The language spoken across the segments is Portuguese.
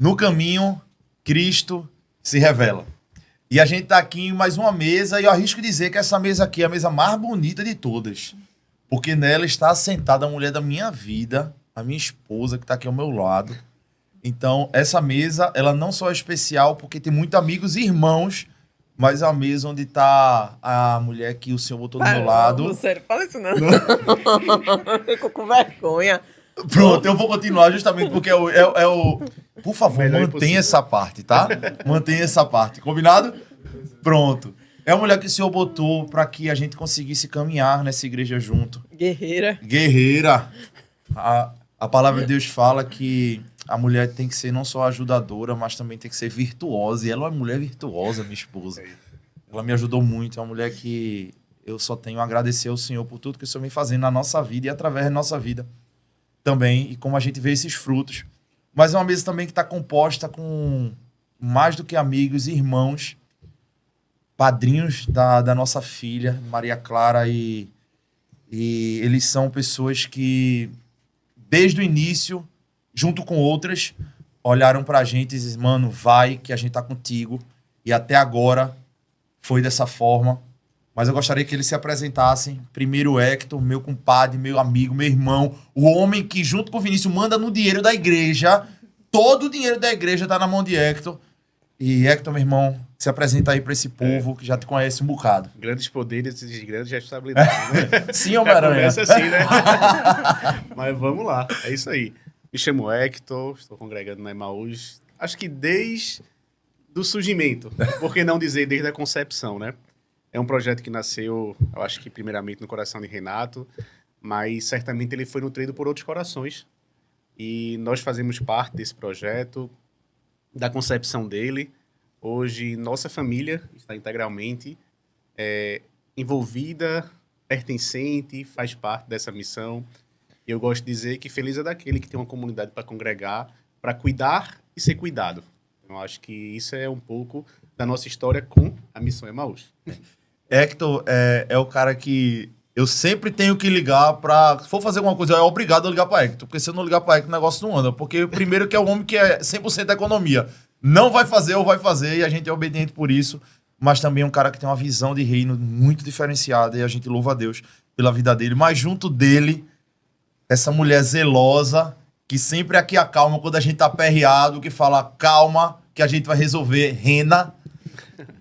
No caminho, Cristo se revela. E a gente tá aqui em mais uma mesa, e eu arrisco dizer que essa mesa aqui é a mesa mais bonita de todas. Porque nela está sentada a mulher da minha vida, a minha esposa, que tá aqui ao meu lado. Então, essa mesa, ela não só é especial porque tem muitos amigos e irmãos, mas é a mesa onde tá a mulher que o Senhor botou do meu lado. Sério, fala isso não. Ficou com vergonha. Pronto, eu vou continuar justamente porque é o... Por favor, Melhor mantenha impossível. essa parte, tá? Mantenha essa parte. Combinado? Pronto. É a mulher que o Senhor botou para que a gente conseguisse caminhar nessa igreja junto. Guerreira. Guerreira. A palavra de Deus fala que a mulher tem que ser não só ajudadora, mas também tem que ser virtuosa. E ela é uma mulher virtuosa, minha esposa. Ela me ajudou muito. É uma mulher que eu só tenho a agradecer ao Senhor por tudo que o Senhor vem fazendo na nossa vida e através da nossa vida também. E como a gente vê esses frutos. Mas é uma mesa também que está composta com mais do que amigos e irmãos, padrinhos da nossa filha, Maria Clara, e eles são pessoas que, desde o início, junto com outras, olharam pra gente e disseram, mano, vai que a gente tá contigo. E até agora foi dessa forma. Mas eu gostaria que eles se apresentassem. Primeiro o Hector, meu compadre, meu amigo, meu irmão, o homem que, junto com o Vinícius, manda no dinheiro da igreja. Todo o dinheiro da igreja tá na mão de Hector. E Hector, meu irmão, se apresenta aí pra esse povo que já te conhece um bocado. Grandes poderes e grandes responsabilidades, né? Sim, Homem-Aranha. Começa assim, né? Mas vamos lá, é isso aí. Me chamo Hector, estou congregando na Emaús, acho que desde do surgimento, por que não dizer desde a concepção, né? É um projeto que nasceu, eu acho que primeiramente no coração de Renato, mas certamente ele foi nutrido por outros corações. E nós fazemos parte desse projeto, da concepção dele. Hoje, nossa família está integralmente envolvida, pertencente, faz parte dessa missão. E eu gosto de dizer que feliz é daquele que tem uma comunidade para congregar, para cuidar e ser cuidado. Eu acho que isso é um pouco da nossa história com a Missão Emaús. Hector é o cara que eu sempre tenho que ligar pra... Se for fazer alguma coisa, é obrigado a ligar pra Hector. Porque se eu não ligar pra Hector, o negócio não anda. Porque primeiro que é o homem que é 100% da economia. Não vai fazer ou vai fazer, e a gente é obediente por isso. Mas também é um cara que tem uma visão de reino muito diferenciada, e a gente louva a Deus pela vida dele. Mas junto dele, essa mulher zelosa, que sempre aqui acalma quando a gente tá aperreado, que fala, calma, que a gente vai resolver, Rena.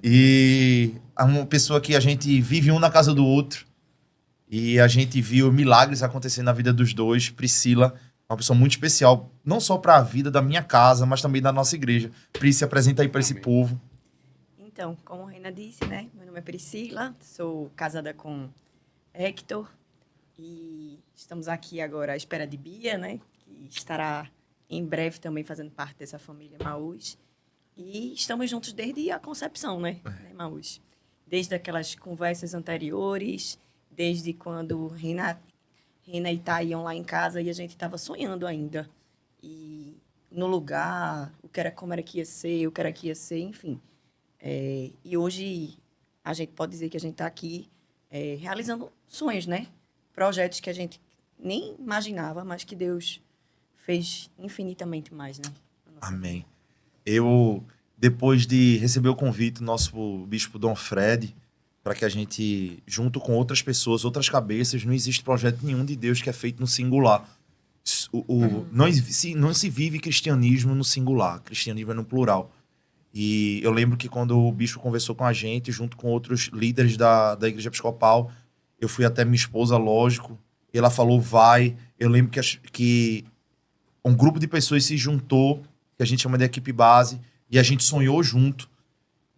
E é uma pessoa que a gente vive um na casa do outro. E a gente viu milagres acontecendo na vida dos dois. Priscila, uma pessoa muito especial, não só para a vida da minha casa, mas também da nossa igreja. Pri, se apresenta aí para esse povo. Então, como a Reina disse, né? Meu nome é Priscila, sou casada com Hector. E estamos aqui agora à espera de Bia, né? Que estará em breve também fazendo parte dessa família Emaús. E estamos juntos desde a concepção, né? Emaús. Desde aquelas conversas anteriores, desde quando Reina e Thay iam lá em casa e a gente estava sonhando ainda. E no lugar, como era que ia ser, o que era que ia ser, enfim. E hoje a gente pode dizer que a gente está aqui realizando sonhos, né? Projetos que a gente nem imaginava, mas que Deus fez infinitamente mais, né? Amém. Eu, depois de receber o convite do nosso bispo Dom Fred, para que a gente, junto com outras pessoas, outras cabeças, não existe projeto nenhum de Deus que é feito no singular. Não se vive cristianismo no singular, cristianismo é no plural. E eu lembro que quando o bispo conversou com a gente, junto com outros líderes da Igreja Episcopal, eu fui até minha esposa, lógico, e ela falou, vai. Eu lembro que um grupo de pessoas se juntou, que a gente chama de equipe base, e a gente sonhou junto,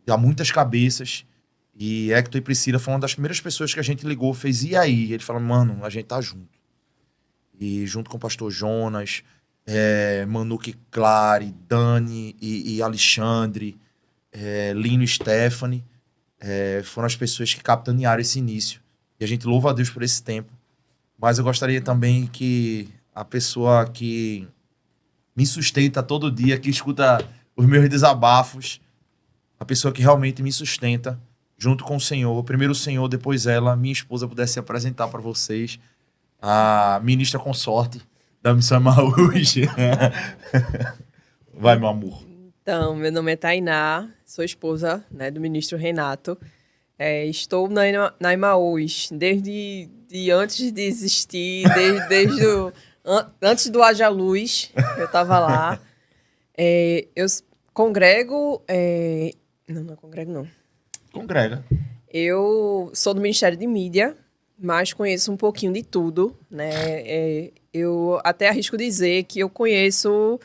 há muitas cabeças, e Hector e Priscila foram uma das primeiras pessoas que a gente ligou, fez, e aí? E ele falou, mano, a gente tá junto. E junto com o pastor Jonas, Manuque Clare, Dani e Alexandre, Lino e Stephanie, foram as pessoas que capitanearam esse início. E a gente louva a Deus por esse tempo. Mas eu gostaria também que a pessoa que me sustenta todo dia, que escuta os meus desabafos, a pessoa que realmente me sustenta, junto com o Senhor, primeiro o Senhor, depois ela, minha esposa, pudesse se apresentar para vocês, a ministra consorte da Missão Emaús. Vai, meu amor. Então, meu nome é Tainá, sou esposa, né, do ministro Renato. Estou na Emaús desde antes de existir, antes do Haja Luz, eu estava lá. Eu congrego... não congrego, não. Congrega. Eu sou do Ministério de Mídia, mas conheço um pouquinho de tudo, né? Eu até arrisco dizer que eu conheço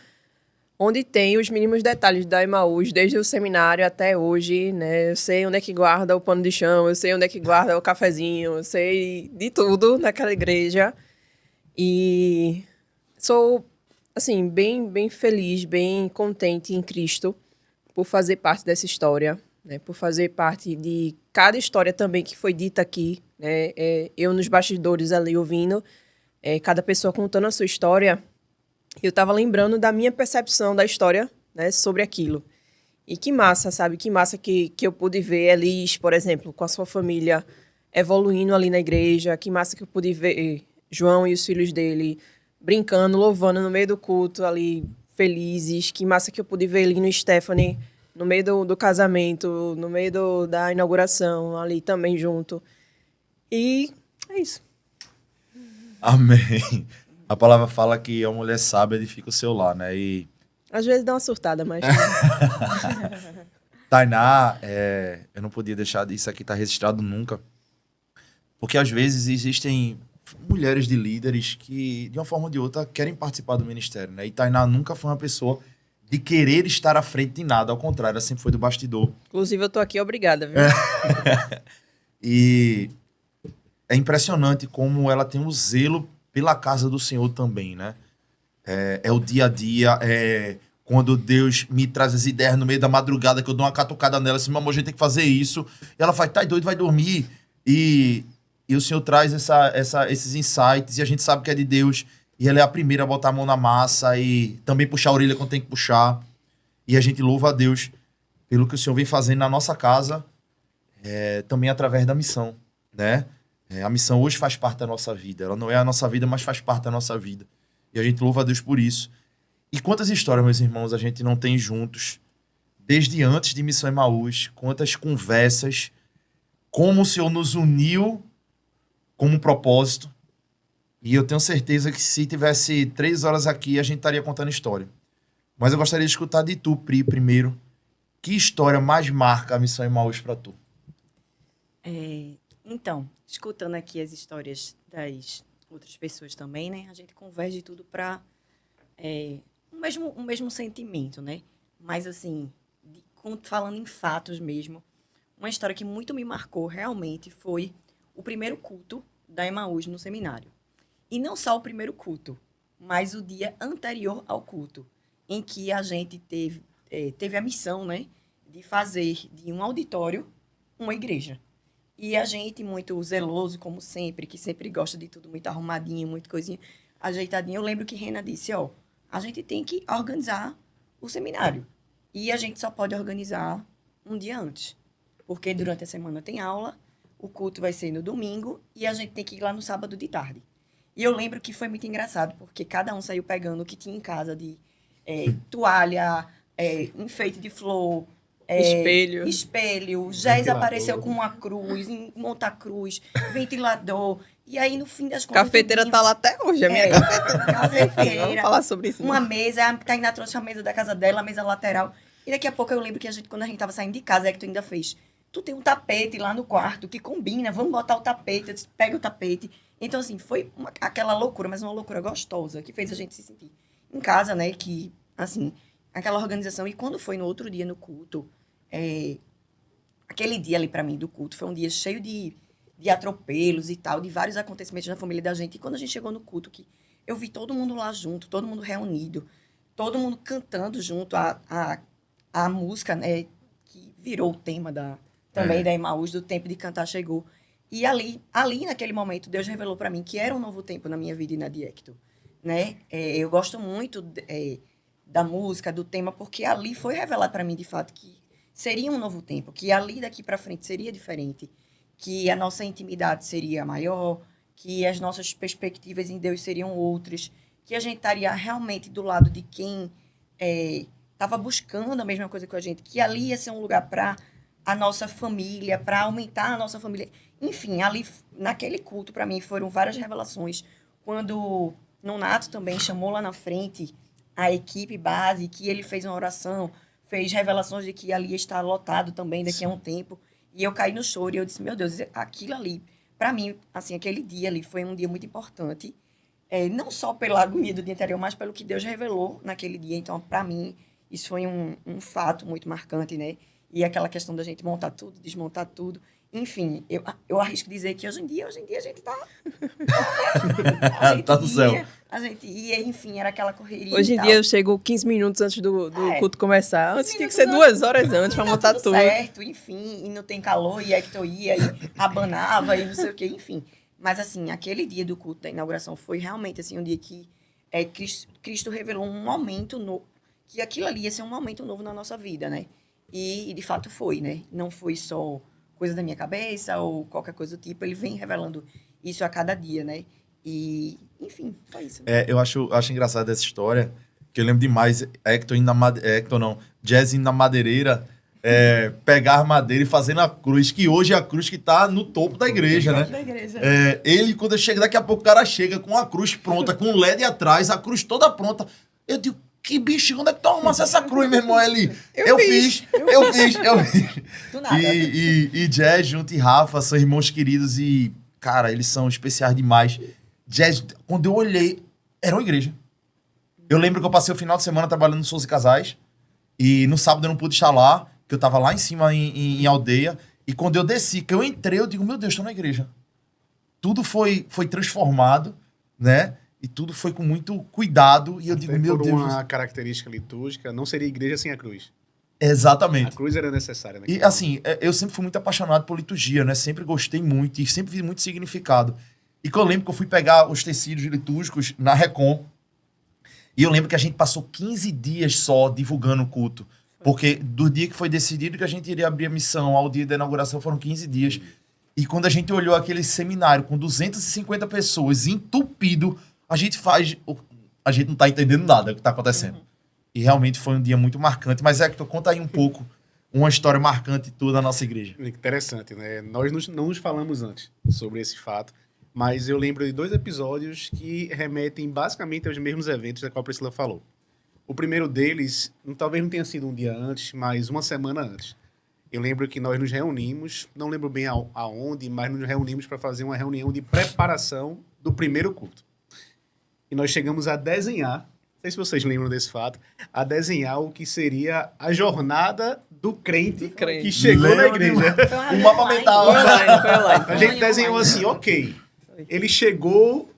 onde tem os mínimos detalhes da Emaús, desde o seminário até hoje, né? Eu sei onde é que guarda o pano de chão, eu sei onde é que guarda o cafezinho, eu sei de tudo naquela igreja. E sou, assim, bem feliz, bem contente em Cristo por fazer parte dessa história, né? Por fazer parte de cada história também que foi dita aqui, né? Eu nos bastidores ali ouvindo, cada pessoa contando a sua história. Eu estava lembrando da minha percepção da história, né, sobre aquilo. E que massa, sabe? Que massa que eu pude ver Elis, por exemplo, com a sua família evoluindo ali na igreja. Que massa que eu pude ver João e os filhos dele brincando, louvando no meio do culto ali, felizes. Que massa que eu pude ver Lino e Stephanie no meio do casamento, no meio da inauguração, ali também junto. E é isso. Amém. A palavra fala que a mulher sábia edifica o seu lar, né? E Às vezes dá uma surtada, mas... Tainá, eu não podia deixar isso aqui estar registrado nunca. Porque às vezes existem mulheres de líderes que, de uma forma ou de outra, querem participar do ministério, né? E Tainá nunca foi uma pessoa de querer estar à frente de nada. Ao contrário, ela sempre foi do bastidor. Inclusive, eu tô aqui, obrigada, viu? E é impressionante como ela tem um zelo pela casa do Senhor também, né? É o dia a dia, quando Deus me traz as ideias no meio da madrugada, que eu dou uma catucada nela, assim, meu amor, a gente tem que fazer isso. E ela fala, tá doido, vai dormir. E o Senhor traz esses insights, e a gente sabe que é de Deus. E ela é a primeira a botar a mão na massa e também puxar a orelha quando tem que puxar. E a gente louva a Deus pelo que o Senhor vem fazendo na nossa casa, também através da missão, né? A missão hoje faz parte da nossa vida. Ela não é a nossa vida, mas faz parte da nossa vida. E a gente louva a Deus por isso. E quantas histórias, meus irmãos, a gente não tem juntos, desde antes de Missão Emaús, quantas conversas, como o Senhor nos uniu como um propósito. E eu tenho certeza que se tivesse 3 horas aqui, a gente estaria contando história. Mas eu gostaria de escutar de tu, Pri, primeiro. Que história mais marca a Missão Emaús para tu? Então, escutando aqui as histórias das outras pessoas também, né? A gente converge tudo para o mesmo sentimento, né? Mas, assim, falando em fatos mesmo, uma história que muito me marcou realmente foi o primeiro culto da Emaús no seminário. E não só o primeiro culto, mas o dia anterior ao culto, em que a gente teve a missão, né, de fazer de um auditório uma igreja. E a gente, muito zeloso, como sempre, que sempre gosta de tudo muito arrumadinho, muito coisinha, ajeitadinho. Eu lembro que Rena disse, a gente tem que organizar o seminário. E a gente só pode organizar um dia antes. Porque durante a semana tem aula, o culto vai ser no domingo, e a gente tem que ir lá no sábado de tarde. E eu lembro que foi muito engraçado, porque cada um saiu pegando o que tinha em casa de toalha, enfeite de flor, espelho. Jéssica apareceu com uma cruz, monta-cruz, ventilador. E aí, no fim das contas... Cafeteira tá lá até hoje, a minha cafeteira. Vamos falar sobre isso. Uma mesa, a Tainá trouxe a mesa da casa dela, a mesa lateral. E daqui a pouco eu lembro que quando a gente tava saindo de casa, que tu ainda fez. Tu tem um tapete lá no quarto que combina, vamos botar o tapete. Eu disse, pega o tapete. Então, assim, foi aquela loucura, mas uma loucura gostosa, que fez a gente se sentir em casa, né? Que, assim, aquela organização. E quando foi no outro dia no culto... aquele dia ali pra mim do culto foi um dia cheio de atropelos e tal, de vários acontecimentos na família da gente. E quando a gente chegou no culto, que eu vi todo mundo lá junto, todo mundo reunido, todo mundo cantando junto a música, né, que virou o tema também da Emaús, do Tempo de Cantar Chegou. E ali naquele momento, Deus revelou pra mim que era um novo tempo na minha vida e na de Hector, né? Eu gosto muito da música, do tema, porque ali foi revelado pra mim, de fato, que seria um novo tempo, que ali daqui para frente seria diferente, que a nossa intimidade seria maior, que as nossas perspectivas em Deus seriam outras, que a gente estaria realmente do lado de quem estava buscando a mesma coisa que a gente, que ali ia ser um lugar para a nossa família, para aumentar a nossa família. Enfim, ali, naquele culto, para mim, foram várias revelações. Quando Nonato também chamou lá na frente a equipe base, que ele fez uma oração, fez revelações de que ali ia estar lotado também daqui a um tempo. E eu caí no choro e eu disse, meu Deus, aquilo ali, para mim, assim, aquele dia ali foi um dia muito importante. Não só pela agonia do dia anterior, mas pelo que Deus revelou naquele dia. Então, para mim, isso foi um fato muito marcante, né? E aquela questão da gente montar tudo, desmontar tudo. Enfim, eu arrisco dizer que hoje em dia a gente tá... A gente Tá no céu. A gente ia, enfim, era aquela correria. Hoje e em tal. dia eu chego 15 minutos antes do culto começar. Antes tinha que ser minutos 2 horas antes pra Tá montar tudo tudo. certo, enfim, e não tem calor, e Hector ia, e abanava, e não sei o quê, enfim. Mas, assim, aquele dia do culto da inauguração foi realmente, assim, um dia que Cristo revelou um momento novo, que aquilo ali ia ser um momento novo na nossa vida, né? E de fato foi, né? Não foi só coisa da minha cabeça ou qualquer coisa do tipo, ele vem revelando isso a cada dia, né? E, enfim, foi isso. Eu acho engraçado essa história, que eu lembro demais, Jazz indo na madeireira, pegar madeira e fazendo a cruz, que hoje é a cruz que tá no topo da igreja, né? Da igreja. Ele, quando eu chego, daqui a pouco o cara chega com a cruz pronta, com o LED atrás, a cruz toda pronta. Eu digo, que bicho, onde é que tu arrumasse essa cruz, meu irmão? Ele, eu fiz. Do nada. E Jazz junto e Rafa são irmãos queridos e, cara, eles são especiais demais. Jazz, quando eu olhei, era uma igreja. Eu lembro que eu passei o final de semana trabalhando no Souza e Casais e no sábado eu não pude estar lá, que eu tava lá em cima em Aldeia, e quando eu desci, que eu entrei, eu digo, meu Deus, estou na igreja. Tudo foi transformado, né? E tudo foi com muito cuidado, e eu digo, meu por Deus. uma característica litúrgica, não seria igreja sem a cruz. Exatamente. A cruz era necessária. E assim, eu sempre fui muito apaixonado por liturgia, né? Sempre gostei muito e sempre vi muito significado. E que eu lembro que eu fui pegar os tecidos litúrgicos na Recon, e eu lembro que a gente passou 15 dias só divulgando o culto. Porque do dia que foi decidido que a gente iria abrir a missão ao dia da inauguração foram 15 dias. E quando a gente olhou aquele seminário com 250 pessoas entupido, a gente não tá entendendo nada do que tá acontecendo. E realmente foi um dia muito marcante. Mas, Hector, conta aí um pouco uma história marcante tua da nossa igreja. Interessante, né? Nós não nos falamos antes sobre esse fato, mas eu lembro de 2 episódios que remetem basicamente aos mesmos eventos da qual a Priscila falou. O primeiro deles, talvez não tenha sido um dia antes, mas uma semana antes. Eu lembro que nós nos reunimos, não lembro bem aonde, mas nos reunimos para fazer uma reunião de preparação do primeiro culto. E nós chegamos a desenhar, não sei se vocês lembram desse fato, a desenhar o que seria a jornada do crente que chegou na igreja. Um mapa mental. Foi online. A gente desenhou assim, ok, ele chegou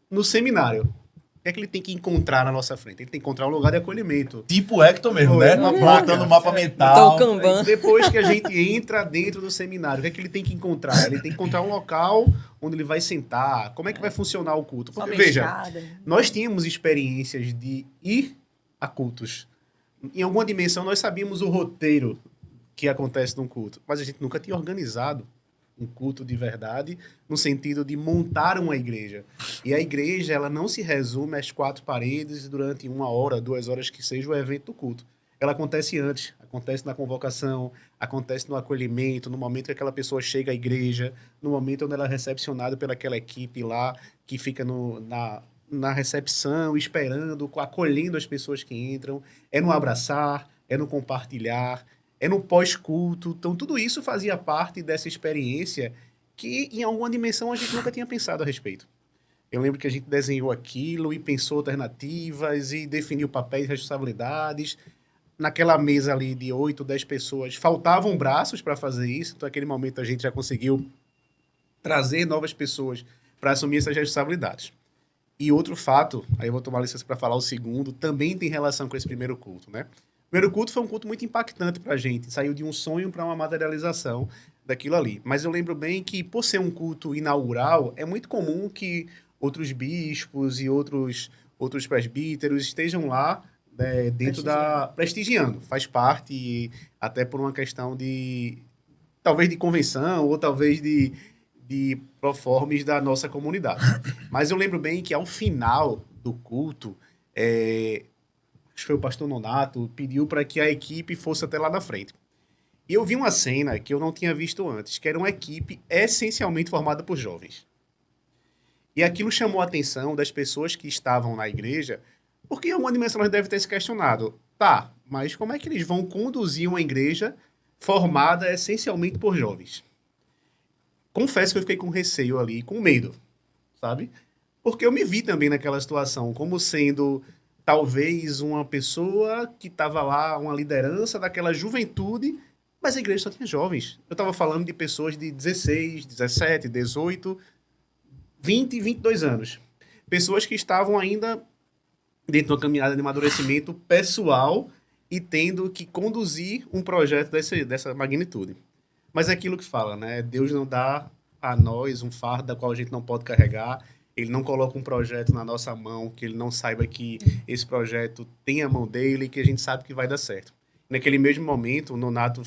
no seminário. O que é que ele tem que encontrar na nossa frente? Ele tem que encontrar um lugar de acolhimento. Tipo Hector mesmo, Foi, né? uma placa. Montando o mapa Então, mental. o Kanban. Depois que a gente entra dentro do seminário, o que é que ele tem que encontrar? Ele tem que encontrar um local onde ele vai sentar. Como é que vai funcionar o culto? Porque, Sobe a veja, escada. nós tínhamos experiências de ir a cultos. Em alguma dimensão, nós sabíamos o roteiro que acontece num culto, mas a gente nunca tinha organizado um culto de verdade, no sentido de montar uma igreja. E a igreja, ela não se resume às 4 paredes durante 1 hora, 2 horas que seja o evento do culto. Ela acontece antes, acontece na convocação, acontece no acolhimento, no momento que aquela pessoa chega à igreja, no momento onde ela é recepcionada pelaquela equipe lá, que fica na recepção, esperando, acolhendo as pessoas que entram. É no abraçar, é no compartilhar, é no pós-culto. Então, tudo isso fazia parte dessa experiência que, em alguma dimensão, a gente nunca tinha pensado a respeito. Eu lembro que a gente desenhou aquilo e pensou alternativas e definiu papéis e responsabilidades. Naquela mesa ali de 8, 10 pessoas, faltavam braços para fazer isso. Então, naquele momento, a gente já conseguiu trazer novas pessoas para assumir essas responsabilidades. E outro fato, aí eu vou tomar licença para falar o segundo, também tem relação com esse primeiro culto, né? O primeiro culto foi um culto muito impactante para a gente. Saiu de um sonho para uma materialização daquilo ali. Mas eu lembro bem que, por ser um culto inaugural, é muito comum que outros bispos e outros presbíteros estejam lá dentro prestigiando. Faz parte, até por uma questão de, talvez de convenção, ou talvez de proformes da nossa comunidade. Mas eu lembro bem que, ao final do culto, acho que foi o pastor Nonato, pediu para que a equipe fosse até lá na frente. E eu vi uma cena que eu não tinha visto antes, que era uma equipe essencialmente formada por jovens. E aquilo chamou a atenção das pessoas que estavam na igreja, porque em alguma dimensão nós devem ter se questionado, tá, mas como é que eles vão conduzir uma igreja formada essencialmente por jovens? Confesso que eu fiquei com receio ali, com medo, sabe? Porque eu me vi também naquela situação, como sendo talvez uma pessoa que estava lá, uma liderança daquela juventude, mas a igreja só tinha jovens. Eu estava falando de pessoas de 16, 17, 18, 20 e 22 anos. Pessoas que estavam ainda dentro de uma caminhada de amadurecimento pessoal e tendo que conduzir um projeto dessa magnitude. Mas é aquilo que fala, né? Deus não dá a nós um fardo da qual a gente não pode carregar. Ele não coloca um projeto na nossa mão que ele não saiba que esse projeto tem a mão dele e que a gente sabe que vai dar certo. Naquele mesmo momento, o Nonato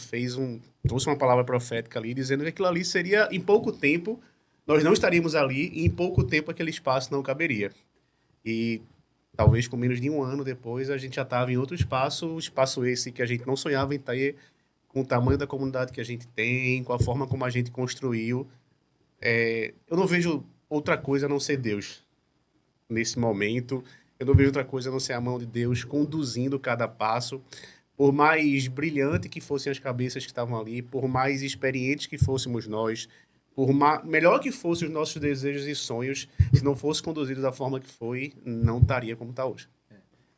trouxe uma palavra profética ali, dizendo que aquilo ali seria, em pouco tempo, nós não estaríamos ali e em pouco tempo aquele espaço não caberia. E talvez com menos de um ano depois a gente já estava em outro espaço esse que a gente não sonhava em ter, com o tamanho da comunidade que a gente tem, com a forma como a gente construiu. Eu não vejo outra coisa a não ser Deus nesse momento. Eu não vejo outra coisa a não ser a mão de Deus conduzindo cada passo. Por mais brilhante que fossem as cabeças que estavam ali, por mais experientes que fôssemos nós, melhor que fossem os nossos desejos e sonhos, se não fosse conduzido da forma que foi, não estaria como está hoje.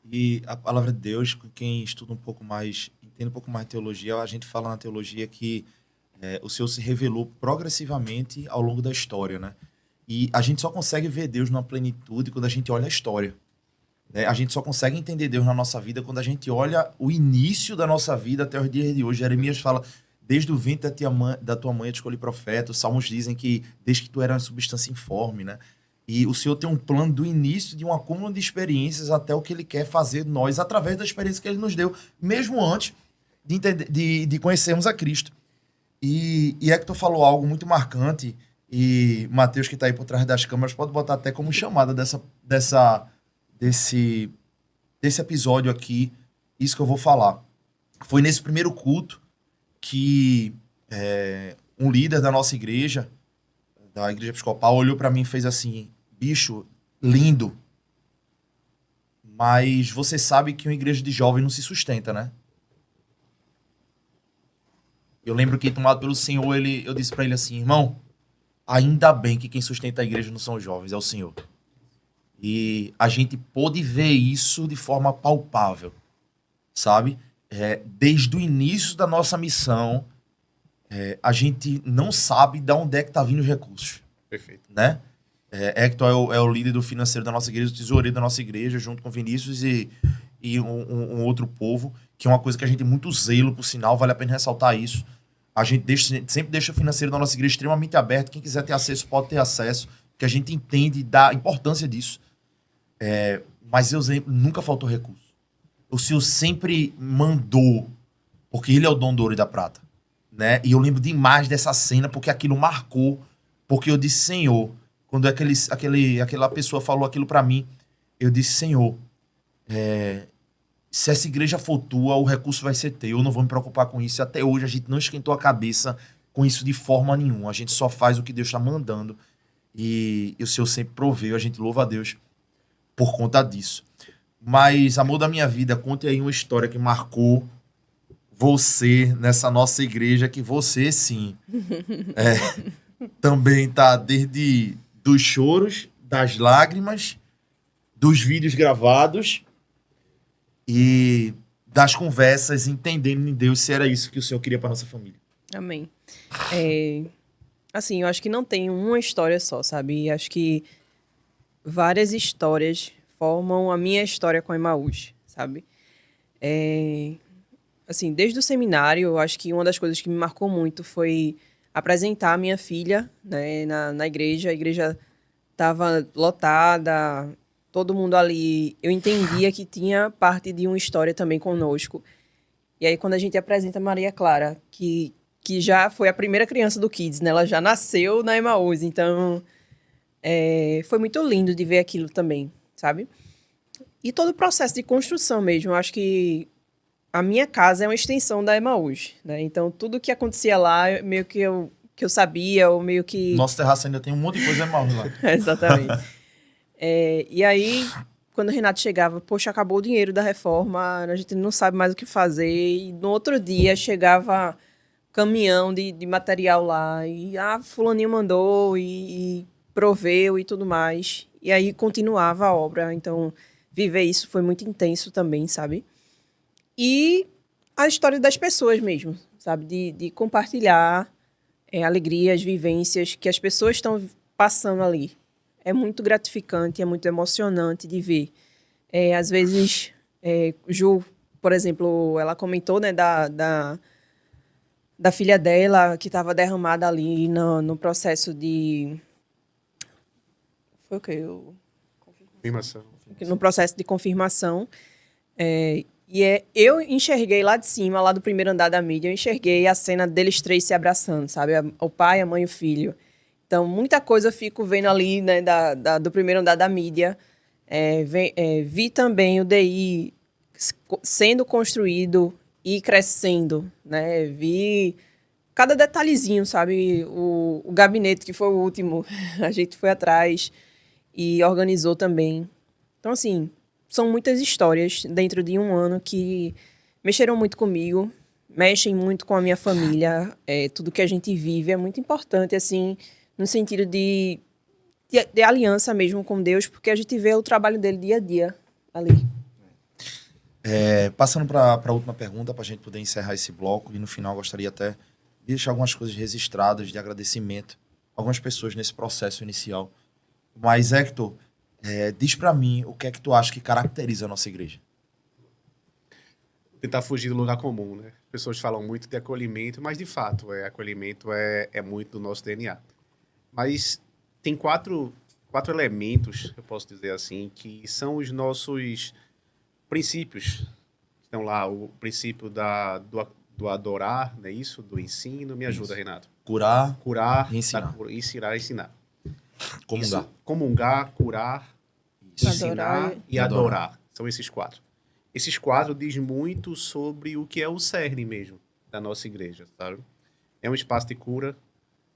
E a palavra de Deus, quem estuda um pouco mais, entende um pouco mais de teologia, a gente fala na teologia que o Senhor se revelou progressivamente ao longo da história, né? E a gente só consegue ver Deus numa plenitude quando a gente olha a história. Né? A gente só consegue entender Deus na nossa vida quando a gente olha o início da nossa vida até os dias de hoje. Jeremias fala, desde o ventre da tua mãe eu te escolhi profeta. Os salmos dizem que desde que tu era uma substância informe, né? E o Senhor tem um plano do início de um acúmulo de experiências até o que Ele quer fazer nós, através da experiência que Ele nos deu, mesmo antes de conhecermos a Cristo. E Hector falou algo muito marcante, e Mateus, que está aí por trás das câmeras, pode botar até como chamada desse episódio aqui, isso que eu vou falar. Foi nesse primeiro culto que um líder da nossa igreja, da igreja episcopal, olhou para mim e fez assim, bicho, lindo, mas você sabe que uma igreja de jovem não se sustenta, né? Eu lembro que, tomado pelo Senhor, eu disse para ele assim, irmão, ainda bem que quem sustenta a igreja não são os jovens, é o Senhor. E a gente pôde ver isso de forma palpável, sabe? Desde o início da nossa missão, a gente não sabe de onde é que tá vindo os recursos. Perfeito. Né? Hector é o líder do financeiro da nossa igreja, o tesoureiro da nossa igreja, junto com Vinícius e um outro povo, que é uma coisa que a gente tem muito zelo, por sinal, vale a pena ressaltar isso. A gente sempre deixa o financeiro da nossa igreja extremamente aberto. Quem quiser ter acesso, pode ter acesso, porque a gente entende da importância disso. Mas nunca faltou recurso. O Senhor sempre mandou, porque Ele é o dono do ouro e da prata. Né? E eu lembro demais dessa cena, porque aquilo marcou, porque eu disse, Senhor, quando aquela pessoa falou aquilo para mim, eu disse, Senhor, se essa igreja for tua, o recurso vai ser teu, eu não vou me preocupar com isso. E até hoje a gente não esquentou a cabeça com isso de forma nenhuma. A gente só faz o que Deus está mandando. E o Senhor sempre proveu, a gente louva a Deus por conta disso. Mas, amor da minha vida, conte aí uma história que marcou você nessa nossa igreja, que você, sim, também tá desde dos choros, das lágrimas, dos vídeos gravados e das conversas, entendendo em Deus se era isso que o Senhor queria para nossa família. Amém. Assim, eu acho que não tem uma história só, sabe? E acho que várias histórias formam a minha história com Emaús, sabe? Assim, desde o seminário, eu acho que uma das coisas que me marcou muito foi apresentar a minha filha, né, na igreja. A igreja estava lotada, todo mundo ali. Eu entendia que tinha parte de uma história também conosco. E aí, quando a gente apresenta a Maria Clara, que já foi a primeira criança do Kids, né? Ela já nasceu na Emaús, então foi muito lindo de ver aquilo também, sabe? E todo o processo de construção mesmo. Eu acho que a minha casa é uma extensão da Emaús, né? Então, tudo que acontecia lá, meio que eu sabia, ou meio que... Nosso terraço ainda tem um monte de coisa mal lá. Exatamente. E aí, quando o Renato chegava, poxa, acabou o dinheiro da reforma, a gente não sabe mais o que fazer. E no outro dia chegava caminhão de material lá, e fulaninho mandou, e proveu e tudo mais. E aí continuava a obra. Então, viver isso foi muito intenso também, sabe? E a história das pessoas mesmo, sabe? De compartilhar alegrias, vivências que as pessoas estão passando ali. É muito gratificante, é muito emocionante de ver. Às vezes, Ju, por exemplo, ela comentou, né, da filha dela que estava derramada ali no processo de... Foi o quê? Confirmação. No processo de confirmação. Eu enxerguei lá de cima, lá do primeiro andar da mídia, eu enxerguei a cena deles três se abraçando, sabe? O pai, a mãe e o filho. Então, muita coisa eu fico vendo ali, né, do primeiro andar da mídia. Vi também o DI sendo construído e crescendo, né? Vi cada detalhezinho, sabe? O gabinete, que foi o último, a gente foi atrás e organizou também. Então, assim, são muitas histórias dentro de um ano que mexeram muito comigo, mexem muito com a minha família. Tudo que a gente vive é muito importante, assim, no sentido de aliança mesmo com Deus, porque a gente vê o trabalho dele dia a dia ali. Passando para a última pergunta, para a gente poder encerrar esse bloco, e no final gostaria até de deixar algumas coisas registradas de agradecimento a algumas pessoas nesse processo inicial. Mas, Hector, diz para mim o que é que tu acha que caracteriza a nossa igreja. Tentar fugir do lugar comum, né? Pessoas falam muito de acolhimento, mas de fato, acolhimento é muito do nosso DNA. Mas tem quatro elementos, eu posso dizer assim, que são os nossos princípios. Estão lá, o princípio do adorar, não é isso? Do ensino. Me ajuda, Renato. Curar Curar, ensinar. Ensinar. Comungar. Isso, comungar, curar, ensinar e adorar. São esses quatro. Esses quatro diz muito sobre o que é o cerne mesmo da nossa igreja, sabe? É um espaço de cura,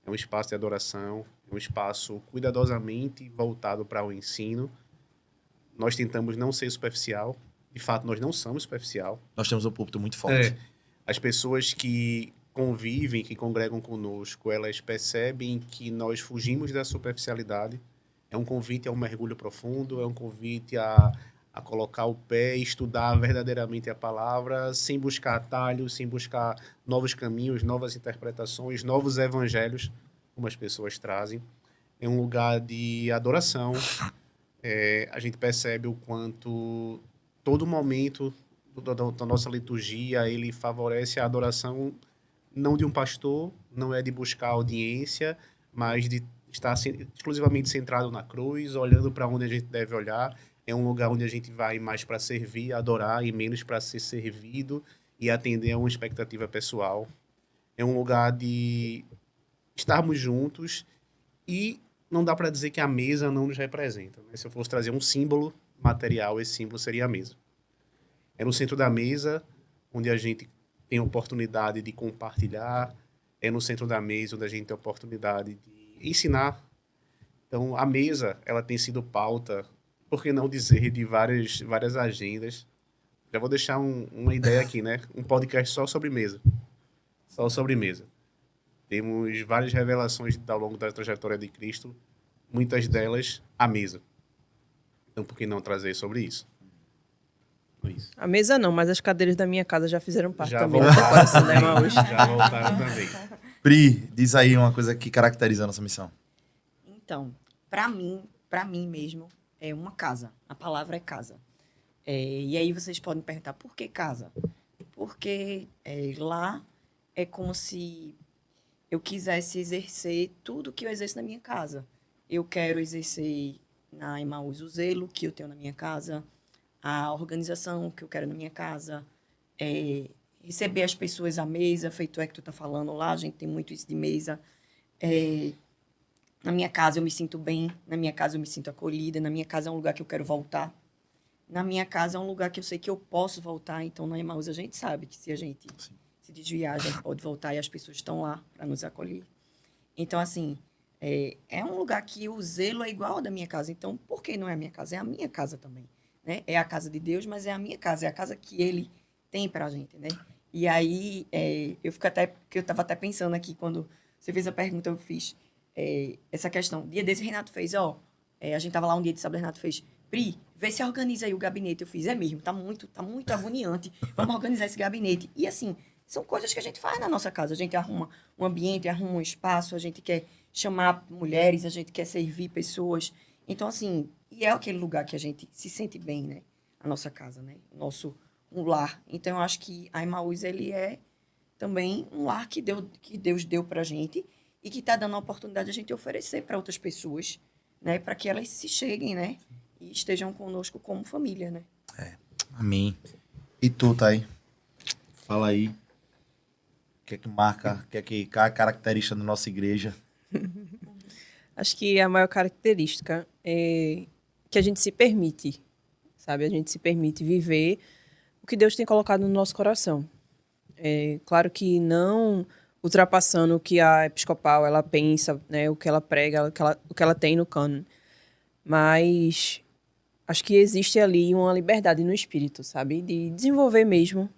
é um espaço de adoração, é um espaço cuidadosamente voltado para o ensino. Nós tentamos não ser superficial. De fato, nós não somos superficial. Nós temos um púlpito muito forte. As pessoas que convivem, que congregam conosco, elas percebem que nós fugimos da superficialidade. É um convite a um mergulho profundo, é um convite a colocar o pé e estudar verdadeiramente a palavra, sem buscar atalhos, sem buscar novos caminhos, novas interpretações, novos evangelhos, como as pessoas trazem. É um lugar de adoração. A gente percebe o quanto todo momento da nossa liturgia, ele favorece a adoração não de um pastor, não é de buscar audiência, mas de estar exclusivamente centrado na cruz, olhando para onde a gente deve olhar. É um lugar onde a gente vai mais para servir, adorar, e menos para ser servido e atender a uma expectativa pessoal. É um lugar de estarmos juntos, e não dá para dizer que a mesa não nos representa, né? Se eu fosse trazer um símbolo material, esse símbolo seria a mesa. É no centro da mesa onde a gente tem a oportunidade de compartilhar, é no centro da mesa onde a gente tem a oportunidade de ensinar. Então, a mesa, ela tem sido pauta, por que não dizer, de várias agendas. Já vou deixar uma ideia aqui, né? Um podcast só sobre mesa. Só sobre mesa. Temos várias revelações ao longo da trajetória de Cristo, muitas delas à mesa. Então, por que não trazer sobre isso? Isso. A mesa não, mas as cadeiras da minha casa já fizeram parte Já também. voltaram, já voltaram também. Pri, diz aí uma coisa que caracteriza a nossa missão. Então, para mim mesmo, é uma casa. A palavra é casa. E aí vocês podem perguntar, por que casa? Porque lá é como se eu quisesse exercer tudo que eu exerço na minha casa. Eu quero exercer na Emaús o zelo que eu tenho na minha casa, a organização que eu quero na minha casa, receber as pessoas à mesa, feito que tu está falando lá, a gente tem muito isso de mesa. Na minha casa eu me sinto bem, na minha casa eu me sinto acolhida, na minha casa é um lugar que eu quero voltar. na minha casa é um lugar que eu sei que eu posso voltar. Então, na Emaús, a gente sabe que se a gente se desviar, a gente pode voltar e as pessoas estão lá para nos acolher. Então, assim, é um lugar que o zelo é igual ao da minha casa. Então, por que não é a minha casa? É a minha casa também, né? É a casa de Deus, mas é a minha casa. É a casa que Ele tem para a gente, né? E aí, eu fico até... Porque eu estava até pensando aqui, quando você fez a pergunta, eu fiz essa questão. Dia desse, Renato fez, a gente estava lá um dia de sábado, Renato fez, Pri, vê se organiza aí o gabinete. Eu fiz, mesmo, tá muito agoniante. Vamos organizar esse gabinete. E assim, são coisas que a gente faz na nossa casa. A gente arruma um ambiente, arruma um espaço, a gente quer chamar mulheres, a gente quer servir pessoas. Então, assim, e é aquele lugar que a gente se sente bem, né? A nossa casa, né? Um lar. Então, eu acho que a Emaús, ele é também um lar que Deus deu pra gente e que está dando a oportunidade de a gente oferecer para outras pessoas, né? Para que elas se cheguem, né? E estejam conosco como família, né? Amém. E tu, Thay? Fala aí. O que é que marca, qual é a característica da nossa igreja? Acho que a maior característica é que a gente se permite, sabe? A gente se permite viver o que Deus tem colocado no nosso coração. Claro que não ultrapassando o que a episcopal ela pensa, né? O que ela prega, o que ela tem no cânon. Mas acho que existe ali uma liberdade no espírito, sabe? De desenvolver mesmo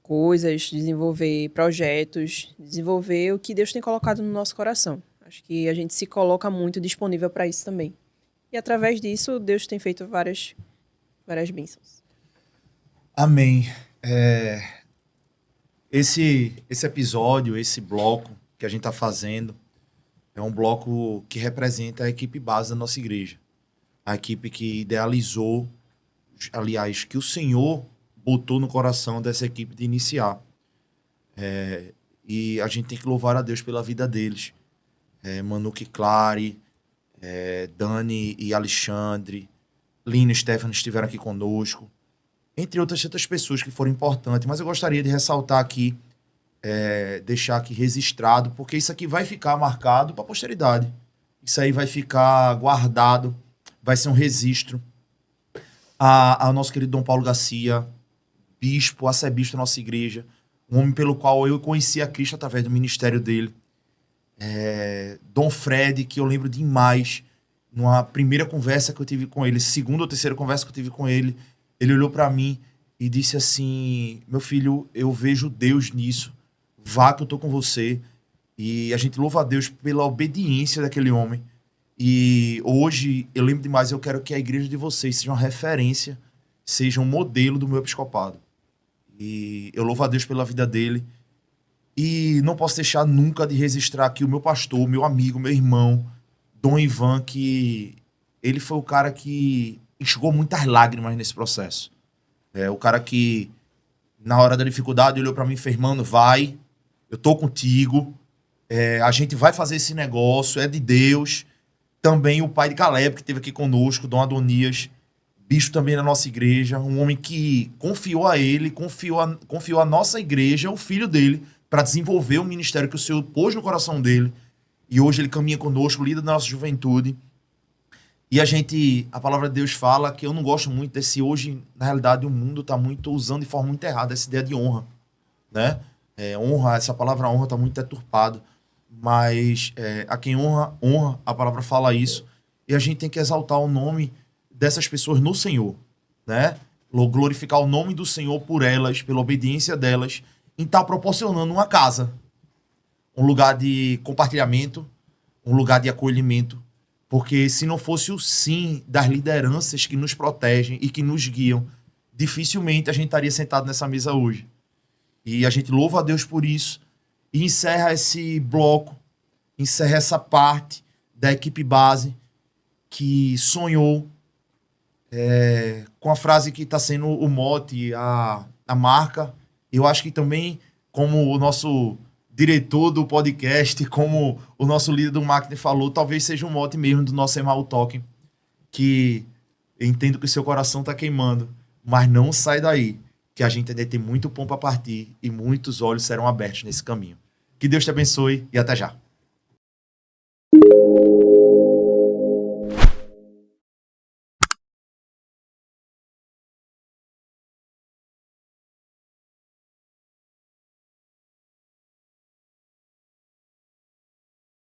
coisas, desenvolver projetos, desenvolver o que Deus tem colocado no nosso coração. Acho que a gente se coloca muito disponível para isso também. E através disso, Deus tem feito várias bênçãos. Amém. Esse episódio, esse bloco que a gente está fazendo, é um bloco que representa a equipe base da nossa igreja. A equipe que idealizou, aliás, que o Senhor botou no coração dessa equipe de iniciar. E a gente tem que louvar a Deus pela vida deles. Manuque Clare, Dani e Alexandre, Lino e Stefano estiveram aqui conosco, entre outras tantas pessoas que foram importantes. Mas eu gostaria de ressaltar aqui, deixar aqui registrado, porque isso aqui vai ficar marcado para a posteridade. Isso aí vai ficar guardado, vai ser um registro. Ao nosso querido Dom Paulo Garcia, bispo, arcebispo da nossa igreja, um homem pelo qual eu conheci a Cristo através do ministério dele. Dom Fred, que eu lembro demais, numa primeira conversa que eu tive com ele, segunda ou terceira conversa que eu tive com ele, ele olhou para mim e disse assim: meu filho, eu vejo Deus nisso, vá que eu tô com você. E a gente louva a Deus pela obediência daquele homem. E hoje, eu lembro demais, eu quero que a igreja de vocês seja uma referência, seja um modelo do meu episcopado. E eu louvo a Deus pela vida dele. E não posso deixar nunca de registrar aqui o meu pastor, meu amigo, meu irmão, Dom Ivan, que ele foi o cara que enxugou muitas lágrimas nesse processo. O cara que, na hora da dificuldade, olhou para mim e fez: mano, vai, eu tô contigo, a gente vai fazer esse negócio, é de Deus. Também o pai de Caleb, que esteve aqui conosco, Dom Adonias, bispo também na nossa igreja, um homem que confiou a ele, confiou a nossa igreja, o filho dele, para desenvolver o ministério que o Senhor pôs no coração dele. E hoje ele caminha conosco, líder da nossa juventude. E a palavra de Deus fala que eu não gosto muito desse hoje, na realidade o mundo está muito usando de forma muito errada essa ideia de honra, né? Honra, essa palavra honra está muito deturpada, mas a quem honra, honra, a palavra fala isso, e a gente tem que exaltar o nome dessas pessoas no Senhor, né? Glorificar o nome do Senhor por elas, pela obediência delas, em estar proporcionando uma casa, um lugar de compartilhamento, um lugar de acolhimento, porque se não fosse o sim das lideranças que nos protegem e que nos guiam, dificilmente a gente estaria sentado nessa mesa hoje. E a gente louva a Deus por isso e encerra esse bloco, encerra essa parte da equipe base que sonhou com a frase que está sendo o mote, a marca. Eu acho que também, como o nosso diretor do podcast, como o nosso líder do marketing falou, talvez seja um mote mesmo do nosso Emaús Talking, que eu entendo que o seu coração está queimando, mas não sai daí, que a gente ainda tem muito pão para partir e muitos olhos serão abertos nesse caminho. Que Deus te abençoe e até já.